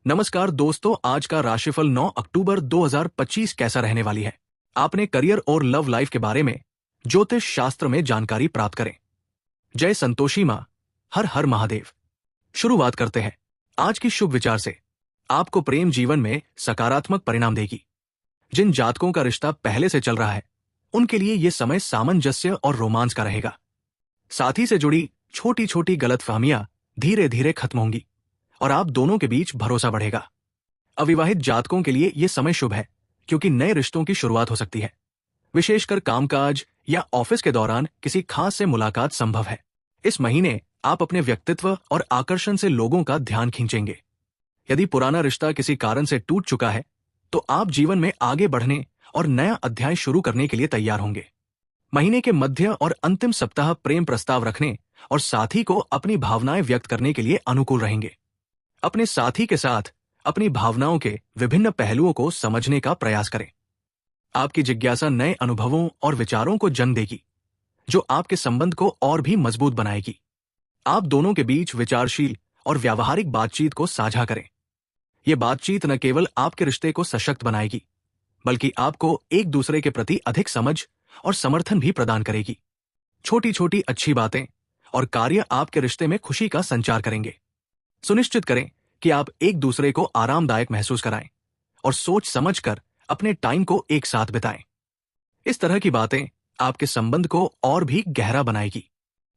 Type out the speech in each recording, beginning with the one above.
नमस्कार दोस्तों, आज का राशिफल 9 अक्टूबर 2025 कैसा रहने वाली है। आपने करियर और लव लाइफ के बारे में ज्योतिष शास्त्र में जानकारी प्राप्त करें। जय संतोषी मां, हर हर महादेव। शुरुआत करते हैं आज की शुभ विचार से। आपको प्रेम जीवन में सकारात्मक परिणाम देगी। जिन जातकों का रिश्ता पहले से चल रहा है उनके लिए यह समय सामंजस्य और रोमांस का रहेगा। साथी से जुड़ी छोटी छोटी गलतफहमियां धीरे धीरे खत्म होंगी और आप दोनों के बीच भरोसा बढ़ेगा। अविवाहित जातकों के लिए यह समय शुभ है क्योंकि नए रिश्तों की शुरुआत हो सकती है। विशेषकर कामकाज या ऑफिस के दौरान किसी खास से मुलाकात संभव है। इस महीने आप अपने व्यक्तित्व और आकर्षण से लोगों का ध्यान खींचेंगे। यदि पुराना रिश्ता किसी कारण से टूट चुका है तो आप जीवन में आगे बढ़ने और नया अध्याय शुरू करने के लिए तैयार होंगे। महीने के मध्य और अंतिम सप्ताह प्रेम प्रस्ताव रखने और साथी को अपनी भावनाएं व्यक्त करने के लिए अनुकूल रहेंगे। अपने साथी के साथ अपनी भावनाओं के विभिन्न पहलुओं को समझने का प्रयास करें। आपकी जिज्ञासा नए अनुभवों और विचारों को जन्म देगी जो आपके संबंध को और भी मजबूत बनाएगी। आप दोनों के बीच विचारशील और व्यावहारिक बातचीत को साझा करें। यह बातचीत न केवल आपके रिश्ते को सशक्त बनाएगी बल्कि आपको एक दूसरे के प्रति अधिक समझ और समर्थन भी प्रदान करेगी। छोटी छोटी अच्छी बातें और कार्य आपके रिश्ते में खुशी का संचार करेंगे। सुनिश्चित करें कि आप एक दूसरे को आरामदायक महसूस कराएं और सोच समझकर अपने टाइम को एक साथ बिताएं। इस तरह की बातें आपके संबंध को और भी गहरा बनाएगी।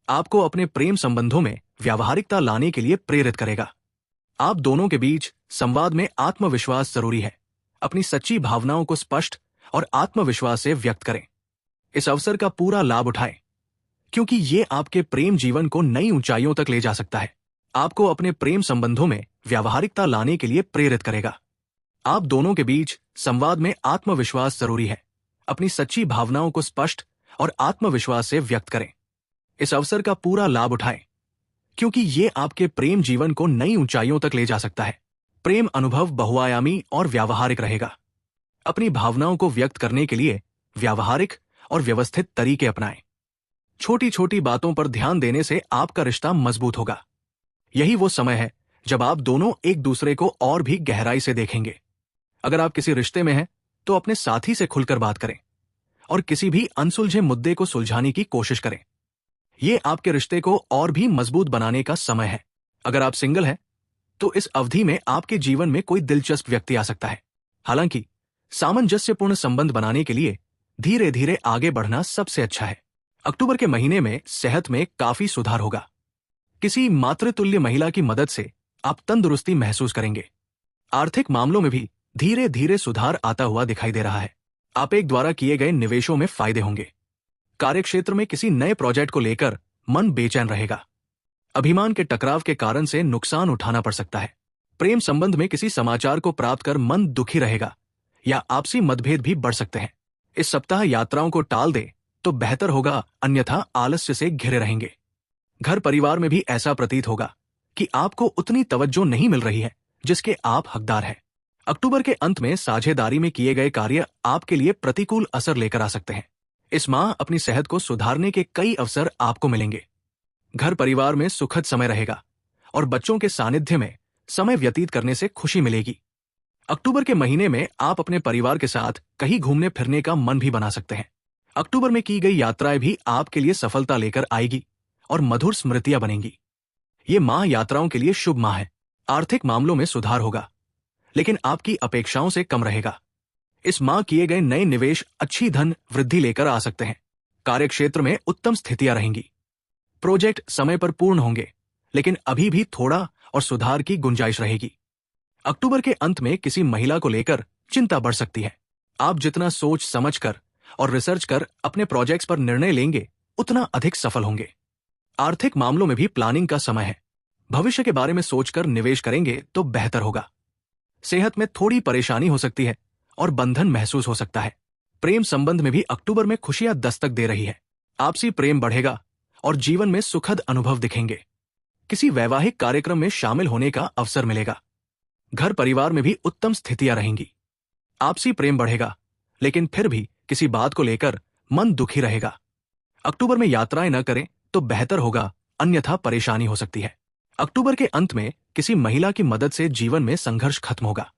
आपको अपने प्रेम संबंधों में व्यावहारिकता लाने के लिए प्रेरित करेगा। आप दोनों के बीच संवाद में आत्मविश्वास जरूरी है। अपनी सच्ची भावनाओं को स्पष्ट और आत्मविश्वास से व्यक्त करें। इस अवसर का पूरा लाभ उठाएं क्योंकि ये आपके प्रेम जीवन को नई ऊंचाइयों तक ले जा सकता है। आपको अपने प्रेम संबंधों में व्यावहारिकता लाने के लिए प्रेरित करेगा। आप दोनों के बीच संवाद में आत्मविश्वास जरूरी है। अपनी सच्ची भावनाओं को स्पष्ट और आत्मविश्वास से व्यक्त करें। इस अवसर का पूरा लाभ उठाएं क्योंकि ये आपके प्रेम जीवन को नई ऊंचाइयों तक ले जा सकता है। प्रेम अनुभव बहुआयामी और व्यावहारिक रहेगा। अपनी भावनाओं को व्यक्त करने के लिए व्यावहारिक और व्यवस्थित तरीके अपनाएं। छोटी छोटी बातों पर ध्यान देने से आपका रिश्ता मजबूत होगा। यही वो समय है जब आप दोनों एक दूसरे को और भी गहराई से देखेंगे। अगर आप किसी रिश्ते में हैं तो अपने साथी से खुलकर बात करें और किसी भी अनसुलझे मुद्दे को सुलझाने की कोशिश करें। यह आपके रिश्ते को और भी मजबूत बनाने का समय है। अगर आप सिंगल हैं तो इस अवधि में आपके जीवन में कोई दिलचस्प व्यक्ति आ सकता है। हालांकि सामंजस्यपूर्ण संबंध बनाने के लिए धीरे धीरे आगे बढ़ना सबसे अच्छा है। अक्टूबर के महीने में सेहत में काफी सुधार होगा। किसी मातृतुल्य महिला की मदद से आप तंदुरुस्ती महसूस करेंगे। आर्थिक मामलों में भी धीरे धीरे सुधार आता हुआ दिखाई दे रहा है। आप एक द्वारा किए गए निवेशों में फायदे होंगे। कार्यक्षेत्र में किसी नए प्रोजेक्ट को लेकर मन बेचैन रहेगा। अभिमान के टकराव के कारण से नुकसान उठाना पड़ सकता है। प्रेम संबंध में किसी समाचार को प्राप्त कर मन दुखी रहेगा या आपसी मतभेद भी बढ़ सकते हैं। इस सप्ताह यात्राओं को टाल दें तो बेहतर होगा, अन्यथा आलस्य से घिरे रहेंगे। घर परिवार में भी ऐसा प्रतीत होगा कि आपको उतनी तवज्जो नहीं मिल रही है जिसके आप हकदार हैं। अक्टूबर के अंत में साझेदारी में किए गए कार्य आपके लिए प्रतिकूल असर लेकर आ सकते हैं। इस माह अपनी सेहत को सुधारने के कई अवसर आपको मिलेंगे। घर परिवार में सुखद समय रहेगा और बच्चों के सानिध्य में समय व्यतीत करने से खुशी मिलेगी। अक्टूबर के महीने में आप अपने परिवार के साथ कहीं घूमने फिरने का मन भी बना सकते हैं। अक्टूबर में की गई यात्राएं भी आपके लिए सफलता लेकर आएगी और मधुर स्मृतियां बनेंगी। ये माह यात्राओं के लिए शुभ माह है। आर्थिक मामलों में सुधार होगा लेकिन आपकी अपेक्षाओं से कम रहेगा। इस माह किए गए नए निवेश अच्छी धन वृद्धि लेकर आ सकते हैं। कार्यक्षेत्र में उत्तम स्थितियां रहेंगी। प्रोजेक्ट समय पर पूर्ण होंगे लेकिन अभी भी थोड़ा और सुधार की गुंजाइश रहेगी। अक्टूबर के अंत में किसी महिला को लेकर चिंता बढ़ सकती है। आप जितना सोच समझकर और रिसर्च कर अपने प्रोजेक्ट्स पर निर्णय लेंगे उतना अधिक सफल होंगे। आर्थिक मामलों में भी प्लानिंग का समय है। भविष्य के बारे में सोचकर निवेश करेंगे तो बेहतर होगा। सेहत में थोड़ी परेशानी हो सकती है और बंधन महसूस हो सकता है। प्रेम संबंध में भी अक्टूबर में खुशियां दस्तक दे रही है। आपसी प्रेम बढ़ेगा और जीवन में सुखद अनुभव दिखेंगे। किसी वैवाहिक कार्यक्रम में शामिल होने का अवसर मिलेगा। घर परिवार में भी उत्तम स्थितियां रहेंगी। आपसी प्रेम बढ़ेगा लेकिन फिर भी किसी बात को लेकर मन दुखी रहेगा। अक्टूबर में यात्राएं न करें तो बेहतर होगा, अन्यथा परेशानी हो सकती है। अक्टूबर के अंत में किसी महिला की मदद से जीवन में संघर्ष खत्म होगा।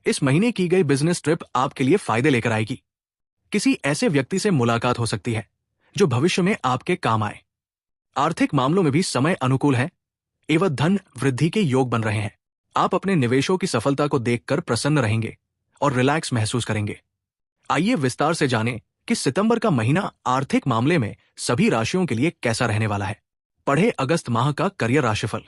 इस महीने की गई बिजनेस ट्रिप आपके लिए फायदे लेकर आएगी। किसी ऐसे व्यक्ति से मुलाकात हो सकती है जो भविष्य में आपके काम आए। आर्थिक मामलों में भी समय अनुकूल है एवं धन वृद्धि के योग बन रहे हैं। आप अपने निवेशों की सफलता को देखकर प्रसन्न रहेंगे और रिलैक्स महसूस करेंगे। आइए विस्तार से जानें कि सितंबर का महीना आर्थिक मामले में सभी राशियों के लिए कैसा रहने वाला है। पढ़े अगस्त माह का करियर राशिफल।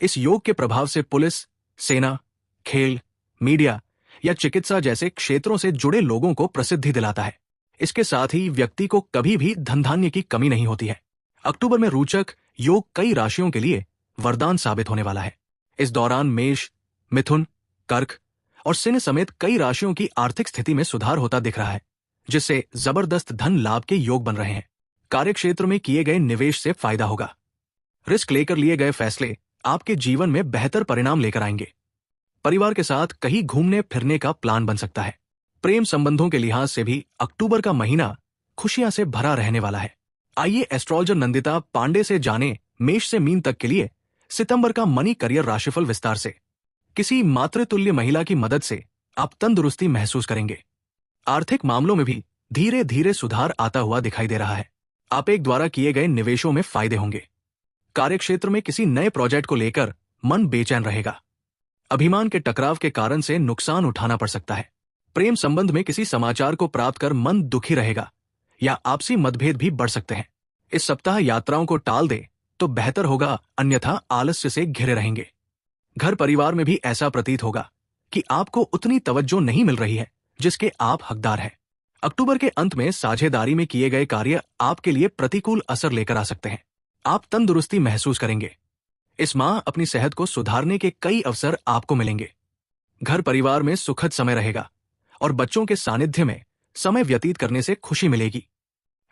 इस योग के प्रभाव से पुलिस, सेना, खेल, मीडिया या चिकित्सा जैसे क्षेत्रों से जुड़े लोगों को प्रसिद्धि दिलाता है। इसके साथ ही व्यक्ति को कभी भी धन धान्य की कमी नहीं होती है। अक्टूबर में रोचक योग कई राशियों के लिए वरदान साबित होने वाला है। इस दौरान मेष, मिथुन, कर्क और सिंह समेत कई राशियों की आर्थिक स्थिति में सुधार होता दिख रहा है, जिससे जबरदस्त धन लाभ के योग बन रहे हैं। कार्यक्षेत्र में किए गए निवेश से फायदा होगा। रिस्क लेकर लिए गए फैसले आपके जीवन में बेहतर परिणाम लेकर आएंगे। परिवार के साथ कहीं घूमने फिरने का प्लान बन सकता है। प्रेम संबंधों के लिहाज से भी अक्टूबर का महीना खुशियां से भरा रहने वाला है। आइए एस्ट्रोलॉजर नंदिता पांडे से जानें मेष से मीन तक के लिए सितंबर का मनी करियर राशिफल विस्तार से। किसी मातृतुल्य महिला की मदद से आप तंदुरुस्ती महसूस करेंगे। आर्थिक मामलों में भी धीरे धीरे सुधार आता हुआ दिखाई दे रहा है। आप एक द्वारा किए गए निवेशों में फायदे होंगे। कार्यक्षेत्र में किसी नए प्रोजेक्ट को लेकर मन बेचैन रहेगा। अभिमान के टकराव के कारण से नुकसान उठाना पड़ सकता है। प्रेम संबंध में किसी समाचार को प्राप्त कर मन दुखी रहेगा या आपसी मतभेद भी बढ़ सकते हैं। इस सप्ताह यात्राओं को टाल दे तो बेहतर होगा, अन्यथा आलस्य से घिरे रहेंगे। घर परिवार में भी ऐसा प्रतीत होगा कि आपको उतनी तवज्जो नहीं मिल रही है जिसके आप हकदार हैं। अक्टूबर के अंत में साझेदारी में किए गए कार्य आपके लिए प्रतिकूल असर लेकर आ सकते हैं। आप तंदुरुस्ती महसूस करेंगे। इस माह अपनी सेहत को सुधारने के कई अवसर आपको मिलेंगे। घर परिवार में सुखद समय रहेगा और बच्चों के सानिध्य में समय व्यतीत करने से खुशी मिलेगी।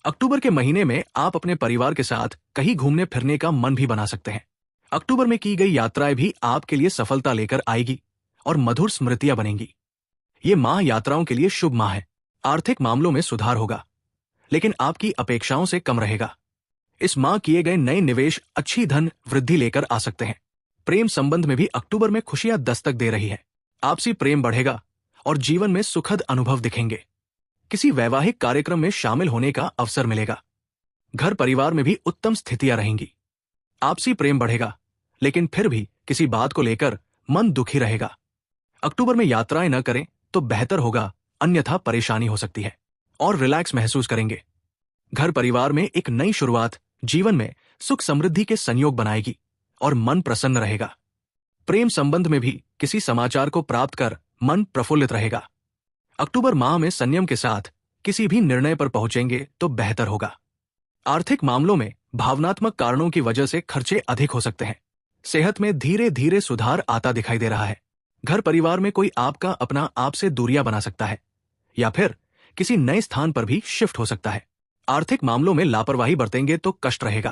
अक्टूबर के महीने में आप अपने परिवार के साथ कहीं घूमने फिरने का मन भी बना सकते हैं। अक्टूबर में की गई यात्राएं भी आपके लिए सफलता लेकर आएगी और मधुर स्मृतियां बनेंगी। ये माह यात्राओं के लिए शुभ माह है। आर्थिक मामलों में सुधार होगा, लेकिन आपकी अपेक्षाओं से कम रहेगा। इस माह किए गए नए निवेश अच्छी धन वृद्धि लेकर आ सकते हैं। प्रेम संबंध में भी अक्टूबर में खुशियां दस्तक दे रही है। आपसी प्रेम बढ़ेगा और जीवन में सुखद अनुभव दिखेंगे। किसी वैवाहिक कार्यक्रम में शामिल होने का अवसर मिलेगा। घर परिवार में भी उत्तम स्थितियां रहेंगी। आपसी प्रेम बढ़ेगा, लेकिन फिर भी किसी बात को लेकर मन दुखी रहेगा। अक्टूबर में यात्राएं न करें तो बेहतर होगा, अन्यथा परेशानी हो सकती है। और रिलैक्स महसूस करेंगे। घर परिवार में एक नई शुरुआत जीवन में सुख समृद्धि के संयोग बनाएगी और मन प्रसन्न रहेगा। प्रेम संबंध में भी किसी समाचार को प्राप्त कर मन प्रफुल्लित रहेगा। अक्टूबर माह में संयम के साथ किसी भी निर्णय पर पहुंचेंगे तो बेहतर होगा। आर्थिक मामलों में भावनात्मक कारणों की वजह से खर्चे अधिक हो सकते हैं। सेहत में धीरे धीरे सुधार आता दिखाई दे रहा है। घर परिवार में कोई आपका अपना आपसे दूरियां बना सकता है या फिर किसी नए स्थान पर भी शिफ्ट हो सकता है। आर्थिक मामलों में लापरवाही बरतेंगे तो कष्ट रहेगा।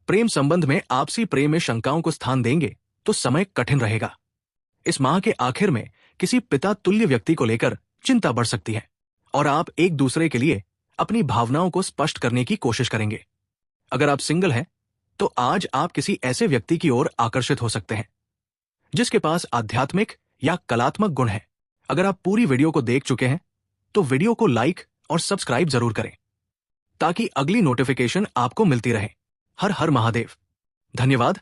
प्रेम संबंध में आपसी प्रेम में शंकाओं को स्थान देंगे तो समय कठिन रहेगा। इस माह के आखिर में किसी पिता तुल्य व्यक्ति को लेकर चिंता बढ़ सकती है और आप एक दूसरे के लिए अपनी भावनाओं को स्पष्ट करने की कोशिश करेंगे। अगर आप सिंगल हैं तो आज आप किसी ऐसे व्यक्ति की ओर आकर्षित हो सकते हैं जिसके पास आध्यात्मिक या कलात्मक गुण है। अगर आप पूरी वीडियो को देख चुके हैं तो वीडियो को लाइक और सब्सक्राइब जरूर करें ताकि अगली नोटिफिकेशन आपको मिलती रहे। हर हर महादेव। धन्यवाद।